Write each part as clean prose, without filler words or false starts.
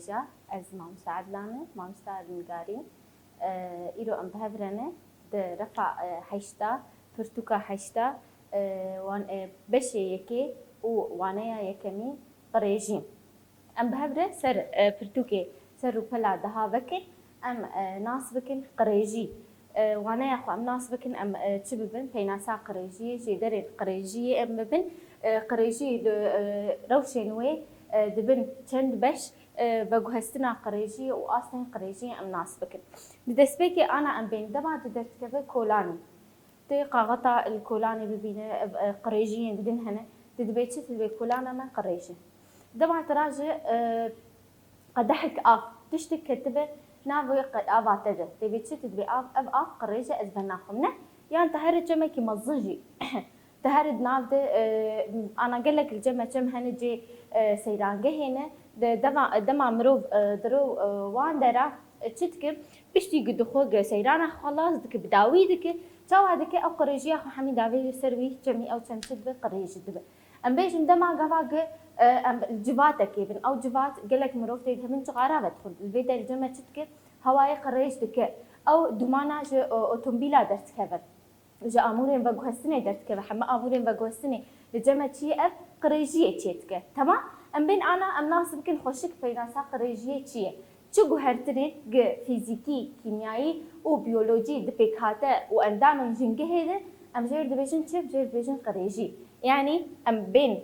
قريجة از مامساعد لانه مامساعد نقارين إيرو أم بهفرنة ده رفع حشتا فرتوكا حشتا وان بشي يكي وانيا يكمي قريجين أم بهفرة سر فرتوكي سر بلا دها بكن أم ناس بكن قريجي وانيا خو أم ناس بكن أم تشببن بيناسا قريجي جدرين قريجي أم ببن قريجي روشنوي دبن چند بش بجهستنا قريجي وأصلا قريجي أم ناس بكن بدسبيكي أنا أم بين دما تدرت كذا كولاني تيقا غطا الكولاني ببينا قريجيين بدن هنا تدبيتش تدبي كولانا ما قريجي دما تراجع قدحك تشتك كتبه نافي قد تده تبيتش تدبي أف قريجة أزبناهم يعني تهرج جمكي مزجي تهرد نافده أنا قال لك الجمع كم هنجي سيرانجه هنا دما مروف درو وان درا تشتك بيشتي قد خوج سيرانا خلاص دك بداوي دك توا دك أو قريجيا خو حمي داوي سروي جمي أو كم تدب قريج دب أم بيش دما قفاق الجبات كيفن أو جبات قال لك مروف تيجي من جغارة بدخل البيت الجمع تشتك هواي قريج دك أو دمانا جو أوتومبيلا درت كفر جا أمورين بجوهستني درت كذا حما أمورين بجوهستني لجمع شيء قريجية شيء تمام أم بين أنا أم ناس يمكن خوشك في ناس قريجية شيء شو جوهرتني فيزيكي كيميائي وبيولوجي دبيكاته وأندام جنجه هذا أم جير دبيجن شيء جير دبيجن قريجي يعني أم بين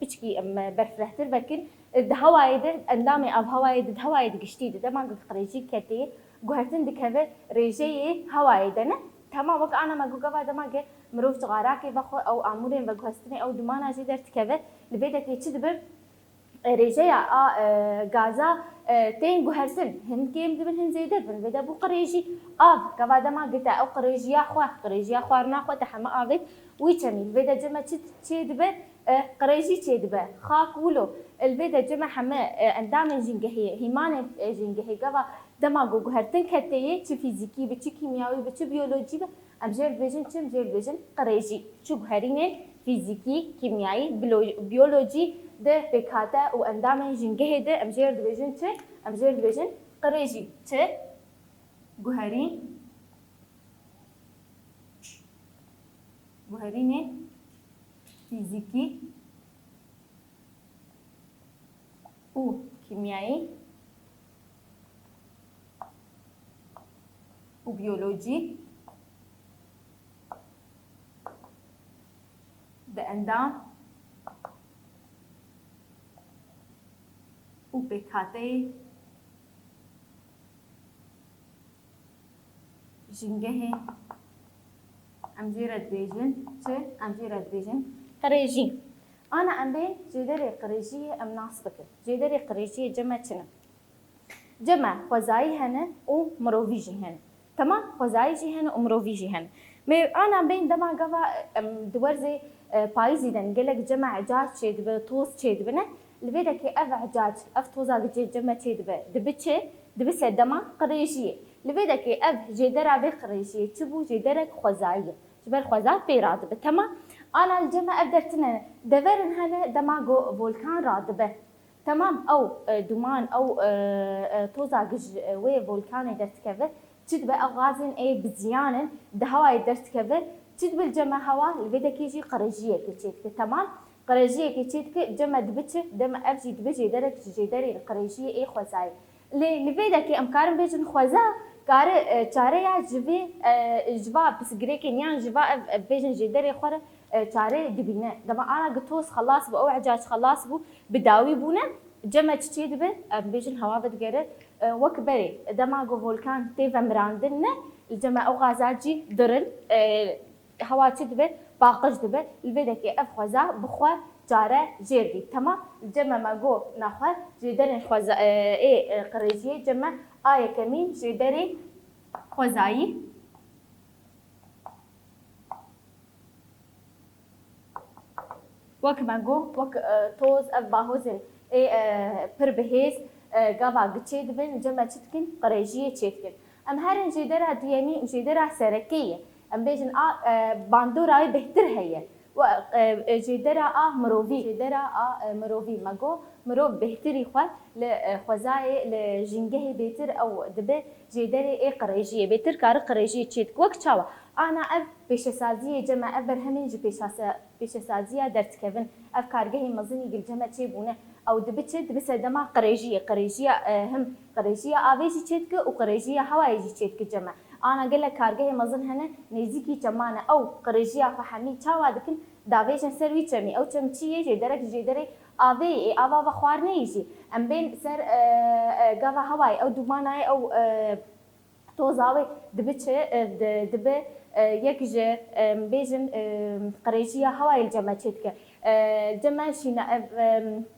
بيشكي أم برفرهتر بكن الهوايد أندامي أب هوايد الهوايد جشتيد ده ما قلت قريجي كتير جوهرتن دكذا ريجي هوايدنا تمام وقت أنا ما جوجا بعد ما جه مروف تغاركي بخو أو أمورين بجوهستني أو دمانا جدرت كذا لبيتك يتشدبر رجيا غازا تين جوهرسن هن كيم دبن هن زيدر بن بدا بو قريجي كبعد ما قلت أو قريجيا خوارنا خو تحمى أغيد ويتشمي بدا جمع تشدبر قريجي تشدبر خاك ولو البدا جمع حما أندام جنجهية هيمان جنجهية كذا دما جوهرتن كتير تش فيزيكي بتش كيميائي بتش بيولوجي أم جير بيجن تم جير بيجن قريجي شو جوهرين فيزيكي كيميائي بيولوجي ده بكاتا وأندام جنجه ده أم جير بيجن تش أم جير بيجن قريجي تش جوهرين فيزيكي وكيميائي وبيولوجي بأندام وبكاتي جنجه أمجيرة بيجن أمجيرة بيجن قريجي أنا أمبين جدري قريجية أم ناس بكر جدري قريجية جمع شنو جمع خوزاي هنا ومروفيجي هنا تمام خوزايجي هنا ومروفيجي هنا أنا بين دما قفا دورزي بايزي دن قلك جمع عجاج شيد بطوز شيد بنا لبيدك أف عجاج أف توزا جي جمع شيد دبتشي دبسة دما قريشية لبيدك أف جدرا بقريشية تبو جدرك خوزاية جبر خوزا بيراد تمام أنا الجمع أقدرتنا دفرن هنا دما جو فولكان رادبه تمام أو دمان أو توزا وي فولكان درت كذا تدبى أغازن أي بزيانة دهواي درت كذا تدبى الجمع هوا الفيدا كيجي قريجية كتشيتك تمام قريجية كتشيتك جمع دبتش دم أفجي دبجي درك جدري القريجية أي خوزاي لفيدا كي أمكارم بيجن خوزا كار چاره جوی جواب بس گریکی نیان جواب بيجن جدري خور چاره دبینه دم أنا قطوس خلاص بو أو عجاج خلاص بو بداوي بونا جمع تشيد به بيجن هوا بدقره وكبري دماغو فولكان تيفا مراندنا الجمع أو غازاجي درن هوا تشيد به باقش دبه البدك أفخذا بخوا جاره جيردي تمام الجمع ما جو نخوا جدرن خوزا قريجية جمع كمين جدري خوزاي وك ما جو وك توز أباهوزن پر بهيز قابا قتشيد بن جمع تشتكن قريجية تشتكن أم هرن جدرها ديامي جدرها سركية أم بيجن باندوراي بهتر هي و جدرا مروفي جدرا مروفي ماجو مرو بهتري خو لخوزاي لجنجه بيتر او دبه جدري اي قريجيه بيتر كار قريجيه تشيت وقت شاوا انا اف بيشسازيه جماعه برهمين جي بيشسازيه درت كيفن اف كارجه مزني قل جماعه تشيبونه او دبتشد بس دما قريجيه هم قريجيه افيجي تشيتك وقريجيه هوايجي تشيتك جماعه انا قال لك كارجه مزن هنا نيزيكي جمانه او قريجيه فحمي تشاوا دكن دافيشن سروي تشمي او تشمتي جدرك آوی آوا خوار نیجی ام بین سر گاوا هوای او دومانای او توزاوی دبچه دبه یک جه بیشن قریشیا هوای الجمع چتکه الجمع شینا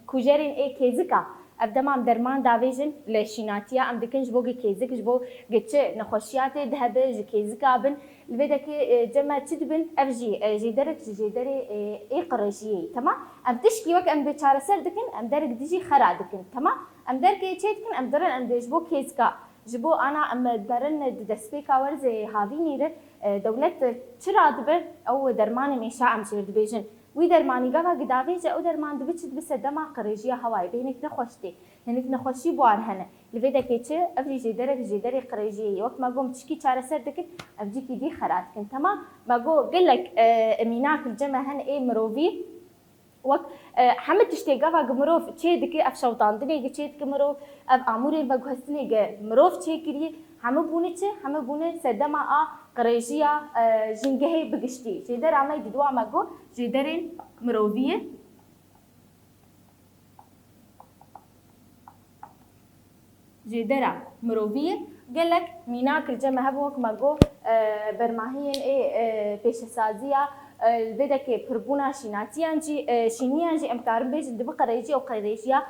کوجرین ای کیزکا ابدمام درمان داویجن لشیناتیا ام دکنج بوگی کیزک جبو گچه نخوشیات دهبه ج کیزکا بن البدك جمع تدبن افجي جدري اي قرشيه تمام ام تشكي وك ام بشار سردكن ام درك دجي خرادكن تمام ام درك تشيتكن ام درن ام دجبو كيسكا جبو انا ام درن دسبيكا ورزي هافيني دولت ترادبه او درمان ميشا ام شرد بيجن وی درمانی گاوا گداویج او درمان دبچ بس دما قريجيه هواي بينك نخوشتي هنك نخوشي بوار هنا لفيدا كيتش افري جدري قريجيه وقت ما قوم تشكي چاره سردك افجيكي دي خراتكن تمام ما قو قال لك اميناك الجمع هن اي مروفي وقت حمد تشتي قاوا مروف تشيدك اف شوطان دني تشيدك مروف اف اموري بغوستني مروف تشيكري همه بونه سدما قريجيه جنگه بگشتي جدر عمي ددوا ماگو جدرين مروفيه جدرا مروفيه قال لك ميناك الجمع هبوك ماگو برماهين اي پیشسازيه بدك بربونا شيناتيانجي شينيانجي امكارم بيج دب قريجيه او قريجيه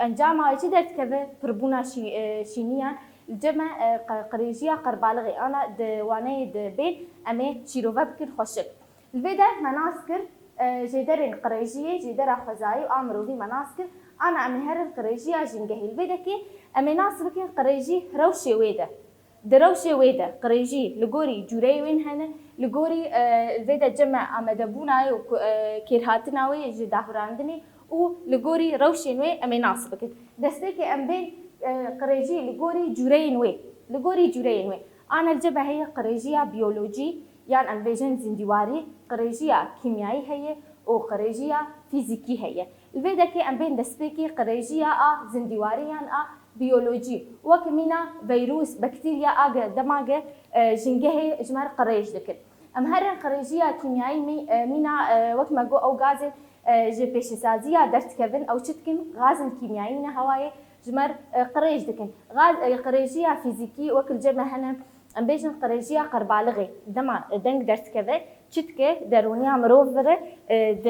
انجام جدرت كذا بربونا شينيان الجمع قريجيه قربالغي انا دواني بين امي شيروفا بكر خوشك البدا مناسكر جدرين قريجيه جدرا خزاي وامرو في مناسكر انا امي هر قريجيه جنجهي البدا كي امي ناسبك قريجي روشي ويدا دروشي ويدا قريجي لغوري جوري وين هنا لغوري البدا جمع امدبوناي وكيرهاتناوي جدافراندني ولغوري روشي وي امي ناسبك دستيكي ام بين قريجي لغوري جورين وي انا الجبهه هي قريجيه بيولوجي يعني انفيجن زندواري قريجيه كيميائي هي وقريجيه فيزيكي هي الفيدا كي ام بين دسبيكي قريجيه زندواري يعني بيولوجي وكمينا فيروس بكتيريا دماغ جنجه جمار قريج دكن ام هرن قريجيه كيميائي مينا وقت ما جو او غاز جي بيشسازيه درت كفن او شتكن غاز كيميائي هوايه جمر قريج دكن غاز قريجيه فيزيكي وكل جمع هنا ام بيجن قريجيه قربالغي دما دنگ درت كذا تشتكه درونيا مروفره د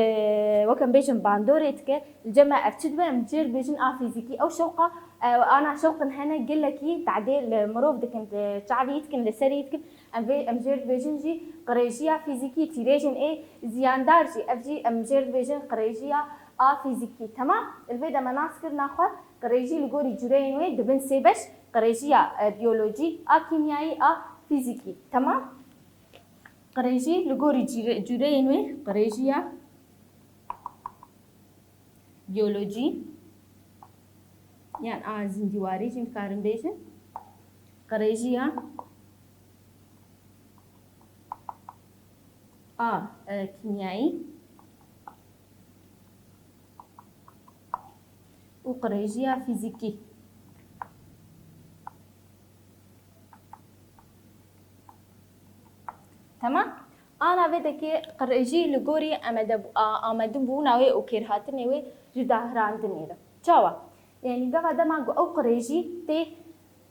وكم بيجن باندوريتك الجمع افتدبه مجير بيجن فيزيكي او شوقه انا شوقا هنا قال لك تعديل مروف دكن تعبيتكن لسريتكن امجير بيجن جي قريجيه فيزيكي تيريجن اي زياندار جي افجي امجير بيجن قريجيه فيزيكي تمام الفيدا مناسكر ناخذ قريجي لغوري جورين وي دبن سيبش قريجيه بيولوجي كيميائي فيزيكي تمام قريجي لغوري جورين وي قريجيه بيولوجي يعني زندواري جيم كارن بيجن قريجيه كيميائي وقريجيه فيزيكي تمام انا بدك قريجي لغوري امدبوناوي وكيرهاتني جداهراندني تشوا يعني قفا دماغ او قريجي تي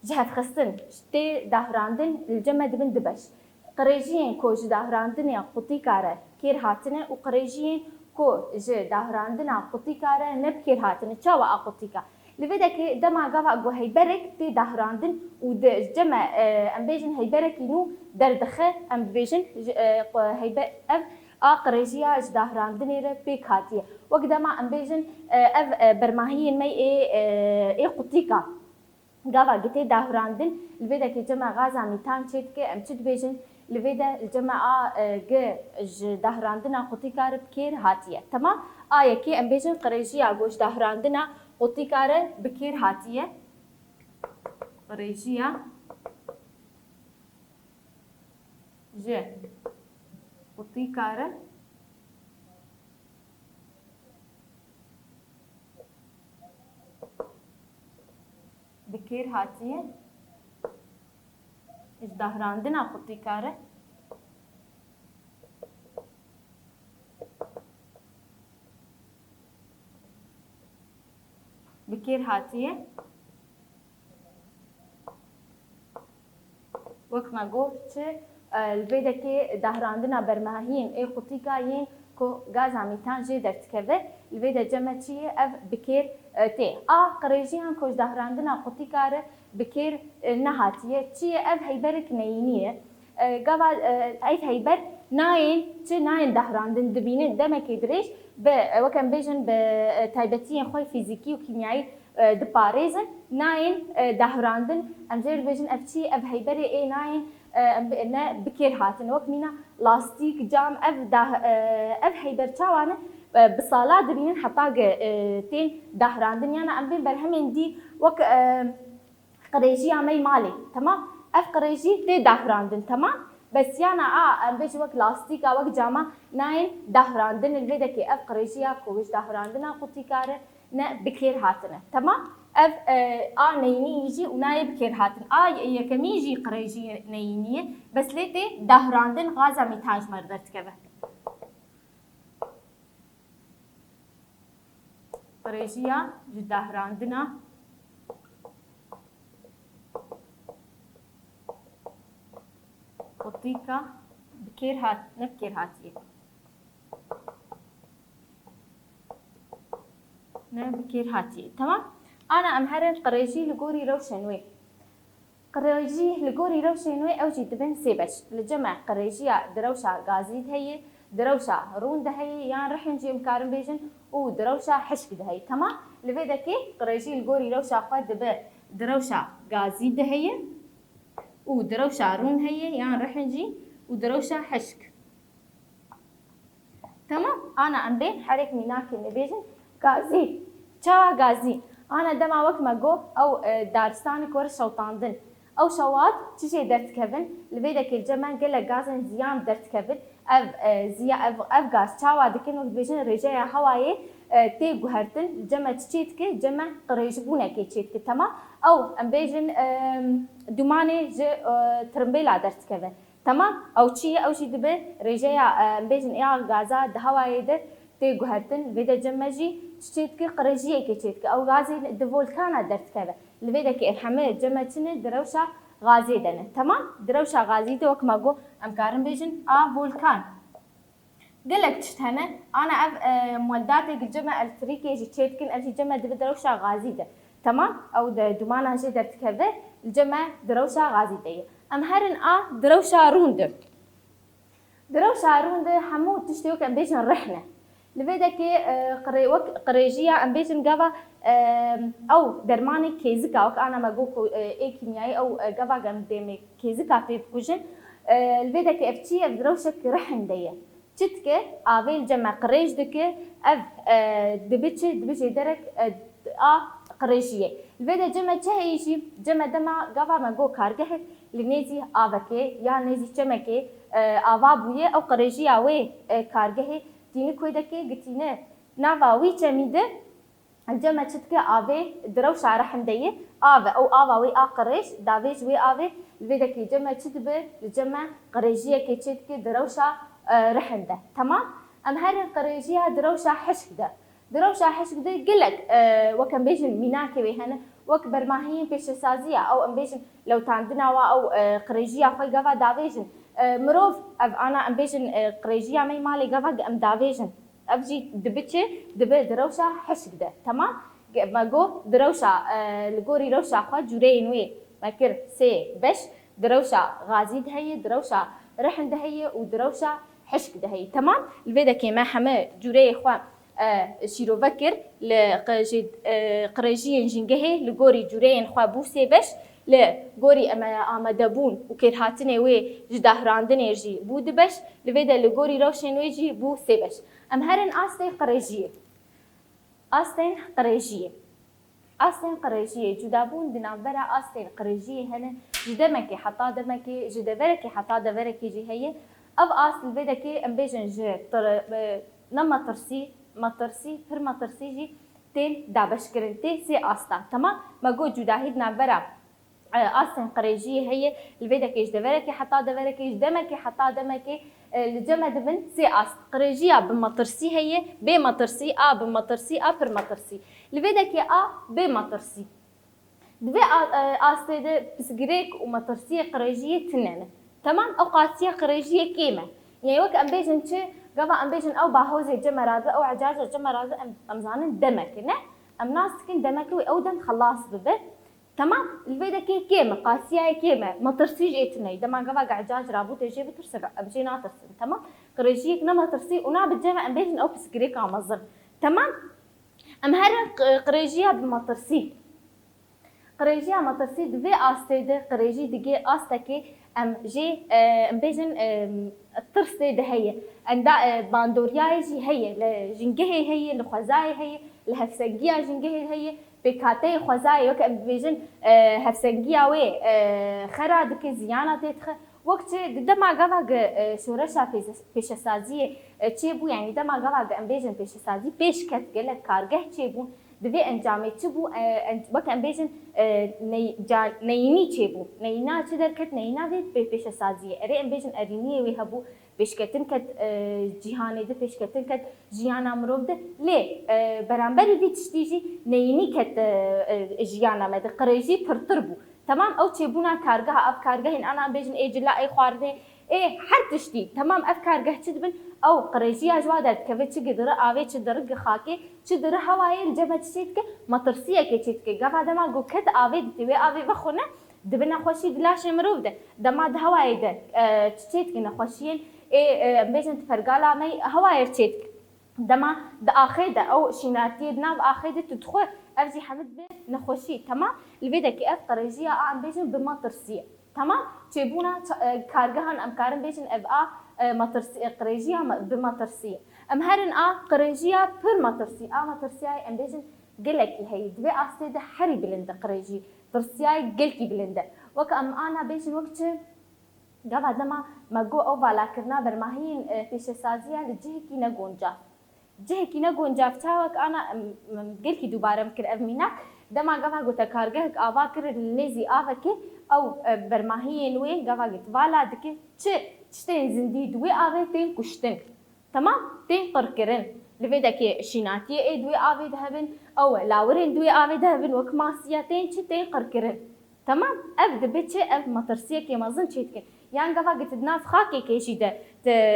جهات خصن تي داهراندن الجمد بن دبش قريجين كو جداهراندني قطي كاره كيرهاتني وقريجين كو ج داهراندنا قطي كاره نبكير هاتن تشوا قطيكا لفدك دما قفا جو هيبرك تي داهراندن ود جمع ام بيجن هيبرك ينو دردخه ام بيجن هيب قريجيه جداهراندني بيك هاتيه وقدما ام بيجن برماهين مي اي قطيكا قفا قتي داهراندن لفدك جمع غازا ميتان تشيتك ام تشد بيجن لفيدا الجماعة ج دهراندنا قطي كار بكير هاتية تمام يكي ام بيجن قريجية جوش دهراندنا قطي كار بكير هاتية قريجية ج قطي كار بكير هاتية ايش دهراندنا قطي كاره بكير هاتية وقت ما قلت الفيدا كي دهراندنا برماهين اي قطي كاين كو غاز عميتان جي درت كذا الفيدا جمعتي اف بكير تي قريجيان كوش دهراندنا قطي كاره بكير نهاتية تي اف هيبرك نينية قبل ايت هيبر ناين تي ناين دهراندن دبينين دمك يدريش وكان بيجن بتايبتين خوي فيزيكي وكيميائي دباريزن ناين دهراندن امجير بيجن اف تي اف هيبري اي ناين بكير هاتن وكمينا لاستيك جام اف هيبر تاوانا بصالة دبينين حطاق تين دهراندن يعني ام بين برهمين دي وك قريجي عمي مالي تمام اف قريجي تي دهراندن تمام بس يعني ام بيجي وك لاستيك وك جاما ناين دهراندن الفيدا كي اف قريجي كوش دهراندن قطي كاره نا بكير هاتنا تمام اف نيني يجي وناي بكير هاتن يكمي يجي قريجي نينيه بس ليتي دهراندن غازا ميتاج مردرت كذا قريجيا دهراندنا قطيكا بكير هات نبكير هاتيه بكير هاتيه تمام انا امهرن قريجي لقوري روشنوي قريجي لقوري روشنوي اوجي دبن سيبش لجمع قريجيا دروشا غازيد هي دروشا رون دهي يعني رح نجي مكارن بيجن ودروشا حشك دهي تمام لفيدا كي قريجي لقوري روشا قد دب دروشا غازيد دهي ودروشا رون هي يعني رح نجي ودروشا حشك تمام انا عندي حرك ميناك نبيجن غازي تشا غازي انا دما وقت ما جو او دارستان كور شوطاندن او شوات تشي درت كفن لبيدك الجمع قال غازن زيان درت كفن اف غاز تشاوا دكن وقت بيجن رجايا هواي تي غهرتن الجمع تشيتك جمع قريجبونا كي تشيتك تمام او ام بيجن دوماني ج ترمبيلا درت كفن تمام او تشي او شي دبه رجايا بيجن يا غازا هواي ده تي غهرتن بيدا جمجي تشيتك قريجيه كي تشيتك او غازي دفولكانا درت كذا لبيدا كي الحمل جمجتني دروشا غازي دنا تمام دروشا غازي توك ماغو امكارن بيجن فولكان قلك تشتهنا انا مولداتي الجمع التريكي جي تشيتكن الجي جمع دروشا غازي ده تمام او دومانا جي درت كذا الجمع دروشا غازي ده امهرن دروشا روند دروشا روند حمو تشتيوك ام بيجن رحنا لفيدا كي قريجية ام بيجن قبا او درماني كيزكا وك انا ماغوكو اي كيميائي او قبا قمديمي كيزكا في بكوجن لفيدا كي افتي دروشك رحن ديه تشتك افيل جمع قريج دكي اف دبيتشي درك قريجية لفيدا جمع تهيشي جمع دما قبا ماغو كارجه لنيزي افكي يا نيزي جمعكي افا بويه او قريجية وي كارجه تيني كويدكي قتينه نافاوي تميده الجمع تشتكي آفي دروش عرحم ديه آفي أو آفاوي قريش دافيج وي آفي الفيدكي جمع تشتبه الجمع قريجية كي تشتكي دروشة رحم ده تمام أم هاري قريجية دروشة حشك ده دروشة حشك ده قلك وكان بيجن ميناكي ويهنا وكبر ما هي بيش سازية أو أم بيجن لو تعندنا أو قريجية خوي قفا دافيجن مروف انا ام بيجن قريجيه مي مالي قفا ام دافيجن ابجي دبتشي دروشا حشك ده تمام ما جو دروشا لقوري روشا خوا جورين وي ماكر سي بش دروشا غازي دهي دروشا رحن دهي ودروشا حشك دهي تمام الفيدا كيما حما جوري خوا شيرو فكر لقريجيه جنجهي لقوري جورين خوا بوسي بش ل گوری آماده بون و کرهاتنه وی جداهراندنه جی بود بش لویدا لگوری روشن وی جی بو سه بش ام هرن آستین قریجیه آستین قریجیه جدا بون دنابرا آستین قریجیه هنن جدمکی حتا دمکی جدورکی حتا دورکی جی هیه او آست لویدا که ام بیجن جه نما ترسی پر مطرسی جی تین دابش کرن تی سی آستا تمام مگو جداهی دنابرا آستن قريجية هي الفيدا كيش دوركي حتى دوركي دمكي حتى دمكي الجمع دبن سي آست قريجية بمطرسي هي بمطرسي بمطرسي بر مطرسي الفيدا كي بمطرسي دبي آستي ده بسجريك ومطرسية قريجية تنين تمام أو قاسية قريجية كيمة يعني وك أم بيجن شي قبل أم بيجن أو باهوزي جمع راضي أو عجاجة جمع راضي أم زانن دمك نه أم ناس كن دمكي أو دم خلاص ببه تمام الفيدا كيمة قاسية كيمة ما ترسيج إتني دما قبا قعجاج رابو تجي بترسل أبجي ناترسل تمام قريجيك نما ترسي ونا بالجمع أم بيجن أو بسكريك عمزر تمام أم هرن قريجية بمطرسي قريجية مطرسي دبي آستيد قريجي دقي آستكي أم جي أم بيجن الترسي ده هي عند باندورياي جي هي لجنجهي هي لخزاي هي لهفسنجيا جنجهي هي بكاتي خزاي وك بيجن هفسنجيا وي خرا دك زيانه تتخ وقت دما قفا شورشا پیش سازی چی بو يعني دما قفا ام بيجن پیش سازی پیش کت گله کارگه چی بو دوی انجامي چی بو وك ام بيجن نيني چی بو نينا چی درکت نينا وی پیش سازی اری ام بيجن اريني وی هبو پیشکتن کت جهانی ده پیشکتن کت جیانا مرود ده لی برانبری وی تشتیجی نینی کت جیانا مده قریجی پرتر بو تمام او تشيبونا كارجها اف كارجهن انا بيجن ايج لا اي خوارده اي حر تشتي تمام اف كارجه تدبن او قريجيا جوادت كفت قدر اوي تدرج خاكي تدر هواي الجبهه تشيتك مطرسيه كتشيتك قبا دما جو كت اوي دتوي اوي بخونه دبنا خوشي دلاش مروده دما د هواي ده تشيتك نخوشين اي بيجن تفرقالا مي هواي تشيتك دما د اخيده او شيناتي دنا باخيده تدخل افجي حمد به نخوشي تمام الفيدا كي اف قريجيا ام بيجن بمطرسيه تمام تشيبونا كارجهن ام كارن بيجن ابا مطرسيه قريجيا بمطرسيه ام هرن قريجيا بر مطرسيه مطرسيه ام بيجن قلك هي دبي استيد حري بلند قريجي ترسياي قلكي بلند وك ام انا بيجن وقت قبل دما ما جو او بالا كرنا برماهين في سازيه لجهكي نغونجا جهكي نغونجا فتاوك انا قلكي دوباره ممكن افمينا دما قفا قلت كارجهك افاكر الليزي افكي او برماهين وين قفا قلت بالا دكي تشتين زندي دوي افي تين كشتن تمام تين قركرن لفيدا كي شيناتي اي دوي افي دهبن او لاورين دوي افي دهبن وكماسياتين تين قركرن تمام ابدا بيتش اف مطرسيه كي مازن تشيتكن يعني قفا قلت دناف خاكي كيشي ده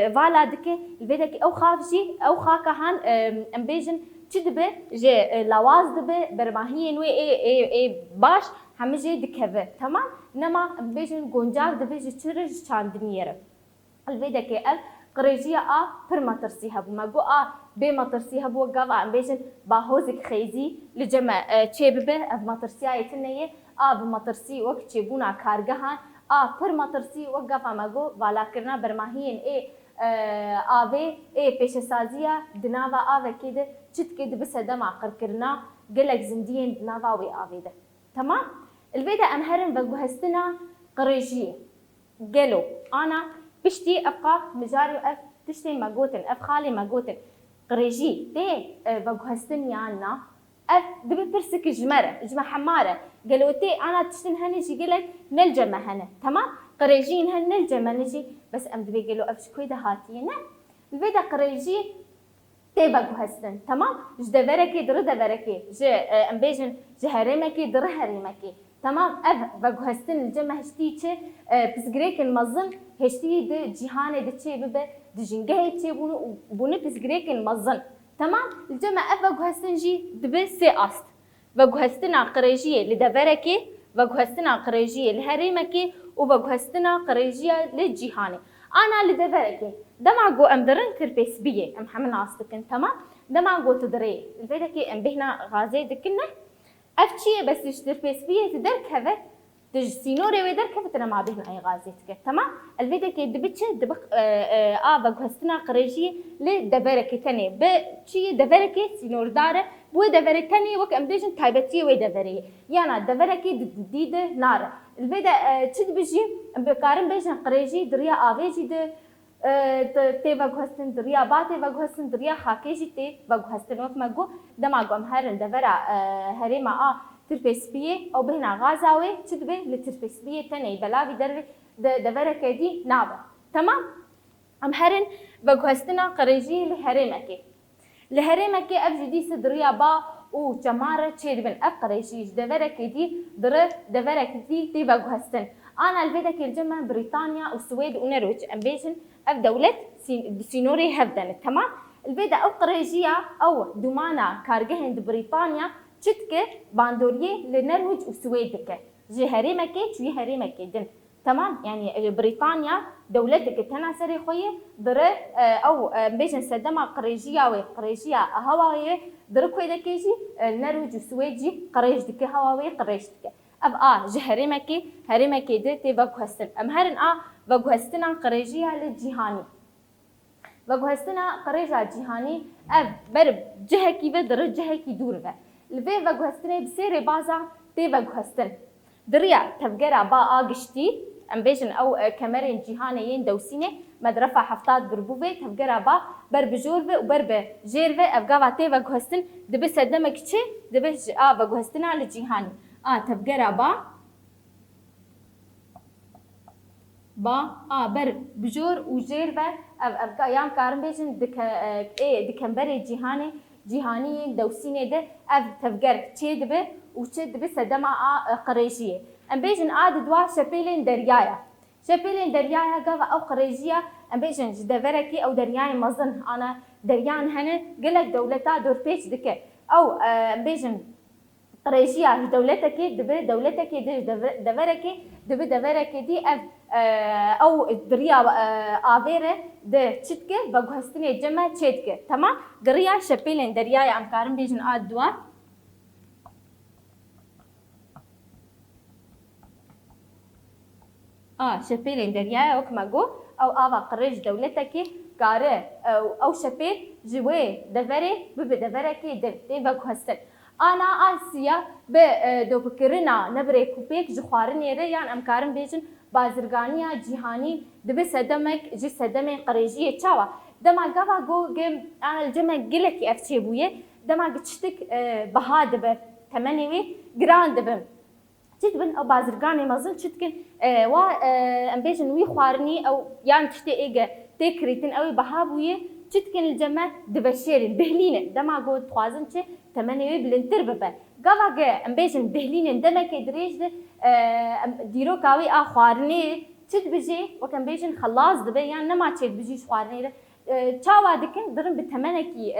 فالا دكي لفيدا كي او خافجي او خاكا هان امبيجن تدبه جي لواز دبه برماهين وي اي باش همجي دكبه تمام نما بيجن گونجاو دبه جي چرج چاندنيره الفيدا كي ال قريجيا پر مطرسي هبو ماگو بي مطرسي هبو قوا بيجن باهوزك خيزي لجمع چيبه اف مطرسي ايتنيه بمطرسي وك چيبونا كارگهان پر مطرسي وقفا ماگو والا کرنا برماهين اي آوه اي پیش سازیه دناوا آوه که ده چت که ده بس دما قرکرنا قلق زندین دناوا وی آوه ده تمام؟ الفيدا امهرن وقوهستنا قريجية قلو انا بشتي ابقى مجاري اف تشتي ما قوتن اف خالي ما قوتن قريجي تي وقوهستن يانا اف دبي برسك جمع حمارة قالوا تي انا تشتن هنجي قلق نلجمة هنا تمام؟ قريجين هن نلجمة نجي بس ام دبي قالوا اف شكويدا هاتينا الفيدا قريجي تيبا هستن تمام جدا وركي در وركي ج ام بيجن جهرمكي در هرمكي تمام اف بغو هستن الجمع هشتيچه بسگريك المزن هشتي د جهان د چي بب د جنگه چي بونو بسگريك المزن تمام الجمع اف بغو هستن جي دب سي است بغو هستن قريجيه لدوركي بغو هستن قريجيه لهرمكي وبغو هستن قريجيه للجهاني انا لدوركي دمعقو ام درن تربيس بيه ام حمل عاصتكن تمام دمعقو تدري الفيدا كي ام بهنا غازي دكنا افتشي بس تربيس بيه تدرك هذا تج سينوري ويدر كيف تنا ما بين أي غازيتك تمام الفيدا كي دبتش دبق بغهستنا قريجي لدبرك تاني بشي دبرك سينور داره بو دبرك تاني وك أمبيجن تايبتي ويدبري يعني دبرك ديد نار الفيدا تشد بيجي بقارن بيجن قريجي دريا آبيجي ده تي بغهستن دريا باتي بغهستن دريا خاكيجي تي بغهستن وك ماجو دماغو أمهرن دبرا هريما ترفيسبية أو بهنا غازاوي تدبي لترفيسبية تاني بلا بدر دبرك دي نابا تمام أم هرن بغهستنا قريجي لهرمكي أبجدي صدريا با و جمارة تشيد بن أقريجي دبرك دي دبرك دي تي بغهستن أنا الفيدك الجمع بريطانيا والسويد ونرويج أمبيجن أب دولة سينوري هفدن تمام الفيدا أو قريجية أو دومانا كارجهن بريطانيا تشتكي باندوريه لنرويج والسويد جي هرمكي تشوي هرمكي دن تمام يعني بريطانيا دولتك تناسري خويه در او بيجن سدما قريجيه وقريجيه هوايه در كويدا كيجي النرويج والسويدي قريج دك هواوي قريجتك اب هرمكي دي تي بغهستن ام هرن بغهستنا قريجيه للجهاني بغهستنا قريجه جهاني اب برب جهكي بدر جهكي دور الفي بغهستني بسيري بازا تي بغهستن دريا تفجرا با اغشتي امبيجن او كاميرين جهانيين دوسينه مدرفه حفتات بربوبه تفجرا با بربجوربه وبرب جيربه افغا تي بغهستن دبي سدمكشي دبي بغهستنا على جهاني تفجرا با بر بجور وجيربه افغا يام كارمبيجن دكمبري جهاني دوسينه ده اف تفجر تشيدبه وتشد بسدما قريجيه ام بيجن دوا شبيلين دريايا قاوا او قريجيه ام بيجن دفركي او درياي مزن انا دريان هنا قلك دولتا دور بيش دك او ام بيجن قريجيه دولتك دولتك دفركي دفركي دي او دريا افيره ده تشتك بغهستني جمع تشتك تمام قريا شبيلين دريايا ام كارم بيجن دوا شبيلين دريايا وكماغو او آوا قريج دولتك قاره او شبيل جوي دفري بدفركي دي بغهستن انا اسيا بدوبكرنا نبري كوبيك جخوارني ريان ام كارم بيجن بازرگانيا جهاني دبي سدمك جي سدمي قريجيه تشاوا دما غوا جو جيم انا الجمع قلكي افتي بويه دما تشتك بهادب تمنيوي جراند تدبن او بازرگاني مازن تشتكن وا امبيجن وي خوارني او يعني تشتي ايجا تكريتن او بهابويه تشتكن الجمع دبشير البهلين دما جو توازن تشي تمنيوي بلنتر ببا غوا امبيجن بهلين دما كدريج ديرو كاوي خوارني تشد بيجي وكان بيجن خلاص دبي يعني نما تشد بيجي خوارني تشاوا دكن درن بتمنكي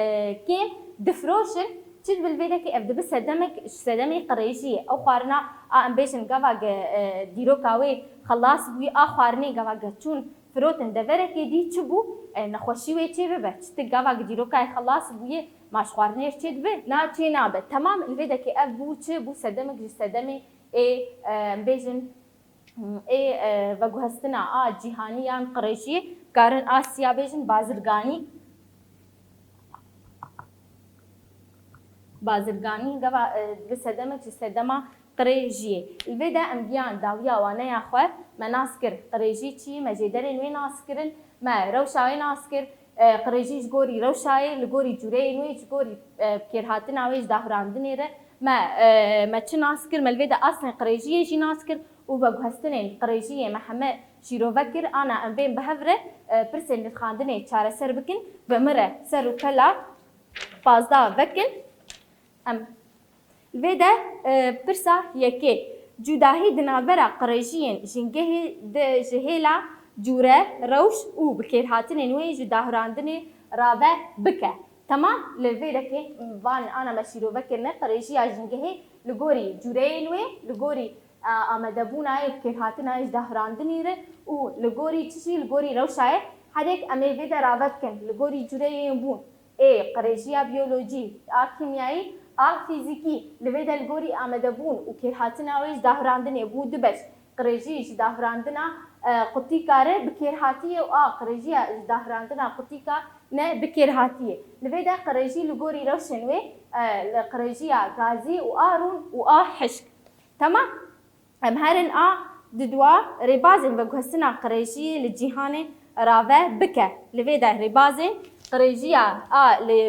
كيم دفروشن تشد بالبيدكي افد بسدمك سدمي قريشي او خوارنا امبيجن غوا ديرو كاوي خلاص بي خوارني غوا تشون فروتن دفركي دي تشبو نخوشي وي تشي ببا تشد غوا ديرو كاي خلاص بي ماش خوارني تشد بي نا تشي نابه تمام البيدكي ابو تشبو سدمك سدمي بيجن بغهستنا جهانيان قريشي كارن آسيا بيجن بازرگاني غوا بسدمك سدما قريجي البدا امبيان داويا وانا يا خو مناسكر قريجي تشي مجدرن وين ناسكرن ما روشاي ناسكر قريجي جوري روشاي لغوري جوري وي جوري كيرهاتنا ويج داهراندنيره ما تشناسكر ملفيدا اصلا قريجيه جي ناسكر وبغهستنين قريجيه محمد شيروفكر انا ام بين بهفره برسن الخاندني تشاره سربكن بمره سر وكلا فازدا وكن ام الفيدا برسا يكي جداهي دنابرا قريجيين جنگه جهيلا جوره روش و بكيرهاتنين وي جداهراندني رابع بكه تمام للفيدا كي بان انا مشيرو بكرنا قريشي اجنگه لغوري جورينوي لغوري امدبوناي كيرهاتنا دهراندنيره و لغوري تشي لغوري روشاي هذيك امي فيدا رابطكن لغوري جوريين بون قريشيا بيولوجي كيميائي فیزیکی لویدا الگوری آمده بون و که هاتنا ویش داهراندن بود بش قریجیش داهراندنا قطی کاره بکیر هاتیه و قریجی داهراندنا قطی کا نه بکیر هاتیه لویدا قریجی لگوری روشنوی قریجی غازی و آرون و حشک تمام ام هرن ددوا ربازن بگوستنا قریجی لجهان راوه بکه لویدا ربازن قریجیا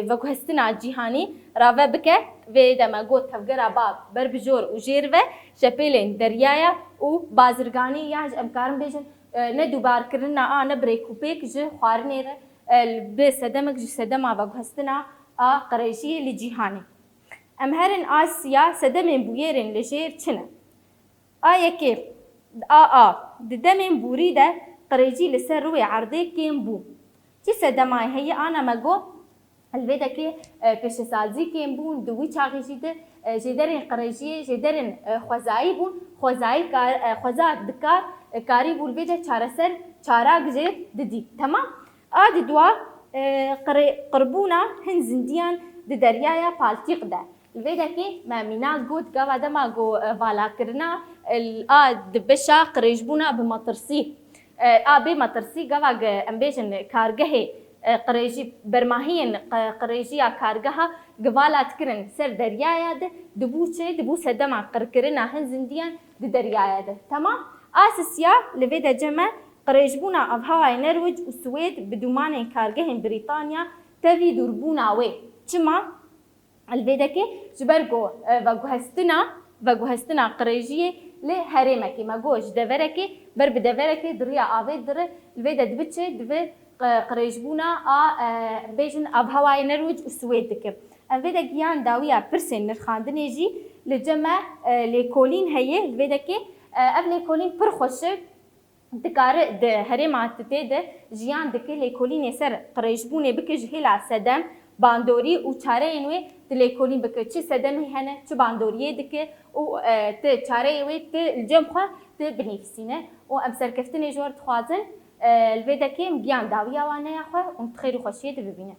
لوگوستنا جهانی راوه بکه و دما گوت تفجر باب بربجور و جیروه شپیلن دریایا و بازرگانی یاج امکارم بیشن ندوبار کرنا نبری کوپیک جه خوارنیره به صدمك جو صدما وگوستنا قریجی لجهانی ام هرن آسیا صدمن بویرن لجیر چنه یکی ددمن بوری ده قریجی لسر روی عرضه کیم بو چی صدمای هی آنا مگو الویدا که کشسازی کیم بون دوی چاقی جیده جدرن قریجی جدرن خوزایی بون خوزا دکار کاری بول ویدا چارسر چارا گجه ددی تمام دوا قربونا هن زندیان دریایا پالتیق ده الویدا که مامینا گود گوا دما گو والا کرنا دبشا قریجبونا بمطرسی بمطرسی گوا امبیجن کارگه قریجی برماهین قریجیا کارگها گوالات کرن سر دریایا ده دبو سدما قرکرنا هن زندیان دریایا ده تمام اساسیا لویدا جمع قریجبونا افهای نروژ و سوید بدومان کارگه بریتانیا تفی دوربونا وی چما الویدا که جبرگو وگوهستنا قریجیه لی هرمکی مگوش دورکی بر بدورکی دریا آوید در الویدا دبچه دو قریجبونا بیشن افهای نروژ و سوید که الویدا گیان داویا پرسن نرخاندنی جی لجمع لیکولین هیه الویدا که لیکولین پر خوشه دکاره ده هرمات ده جیان دکه لیکولین سر قریجبونه بکه جهلا صدم باندوری و چاره اینوی لیکولین بکه چه صدمی هنه چه باندوریه دکه و ت چاره اینوی ت الجمخه ت بنفسینه و ام سرکفتنی جور تخوازن الویدا که مگیان داویا وانه یا خواه و تخیرو خوشیه ده ببینه